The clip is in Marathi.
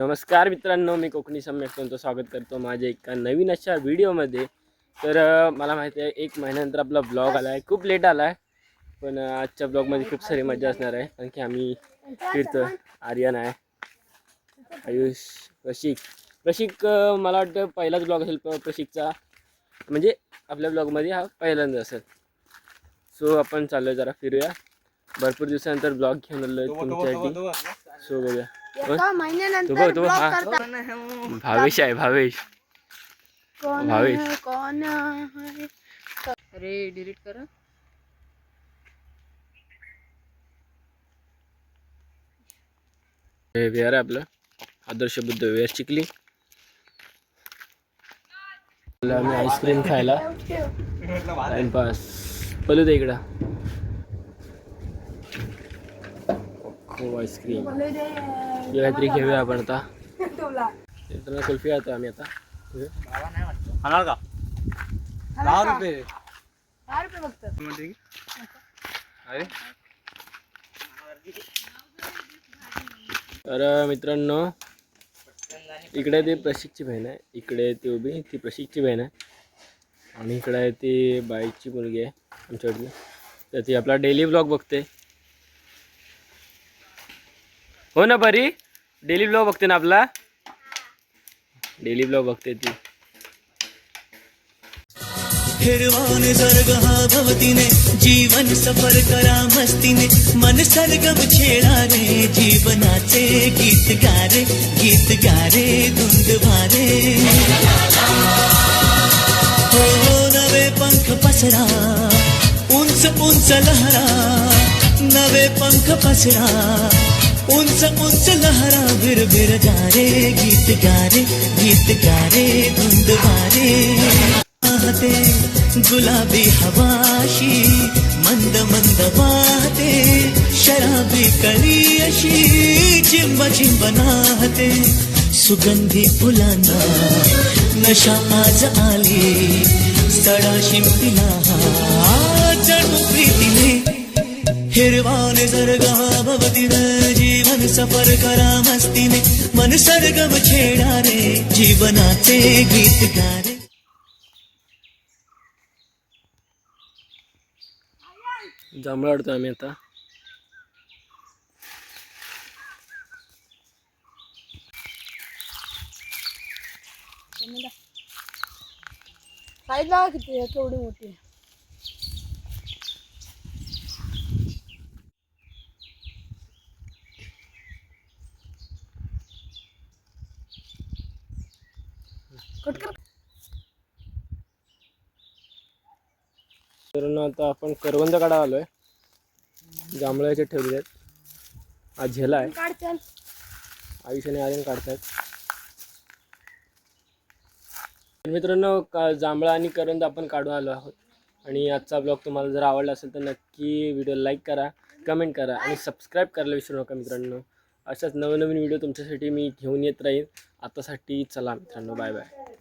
नमस्कार मित्रांनो, मी कोकणी सम्यक तुमचं स्वागत करतो माझ्या एका नवीन अशा व्हिडिओमध्ये। तर मला माहिती आहे 1 महिन्यानंतर आपला ब्लॉग आला आहे, खूप लेट आला आहे, पण आजच्या ब्लॉगमध्ये खूप सारी मजा असणार आहे। कारण की आम्ही फिरतो, आर्यन आहे, आयुष, प्रशिक मला वाटतं पहिलाच ब्लॉग असेल प्रशिकचा, म्हणजे आपल्या ब्लॉगमध्ये हा पहिल्यांदा असेल। सो आपण चाललो जरा फिरूया, भरपूर दिवसानंतर ब्लॉग घेऊन आलो तुमच्यासाठी। सो बघूया भावेश आहे, भावेश कौन है? अरे डिलीट कर। वेअर आहे आपलं आदर्श बुद्ध वेअर चिखली। आम्ही आईस्क्रीम खायला टाइमपास पलू दे इकडं। खूप आईस्क्रीम काहीतरी घेऊया आपण आता। मित्रांनो कुल्फी खातो आम्ही आता। खाणार का? 10 रुपये 10 रुपये फक्त। अरे तर मित्रांनो इकडे ती प्रशिकची बहीण आहे, इकडे ती उभी ती प्रशिकची बहीण आहे, आणि इकडे आहे ती बाईची मुलगी आहे आमच्याकडली। तर ती आपला डेली ब्लॉग बघते, हो ना बरी? डेली ब्लॉग बघते ना आपला, डेली ब्लॉग बघते ती। हिरवाने सर्ग हा भवतीने जीवन सफर करा मस्तीने मन सरगम छेडा रे जीवनाचे गीत गारे धुंद भारे हो नवे पंख पसरा उंच उंच लहरा नवे पंख पसरा उंच उंच लहरा बिर बिर जा रे गीत गारे धुंद भारे गुलाबी हवाशी मंद मंद वाहते शराबी कळी अशी चिंब चिंब नाहते सुगंधी फुलांना नशा आज आली सडा शिंपिला जणू प्रीतीने हिरवाने सर्गा भवतीने जीवन सफर करा मस्तीने मन सरगम छेडा रे जीवनाचे गीत गारे। जांभळा आडतो आम्ही आता। साईज बघा किती आहे, केवढी मोठी आहे। कट कर। तर आता आपण करवंद काढा आलोय, जांभळाचे ठेवले आहेत, आज झेला आहे, काढ चल। आयुष्याने आर्यन काढतात। मित्रांनो जांभळा आणि करवंद आपण काढून आलो आहोत, आणि आजचा ब्लॉग तुम्हाला जर आवडला असेल तर नक्की व्हिडिओ लाईक करा, कमेंट करा आणि सबस्क्राईब करायला विसरू नका मित्रांनो। अशाच नवनवीन व्हिडिओ तुमच्यासाठी मी घेऊन येत राहीन। आतासाठी चला मित्रांनो, बाय बाय।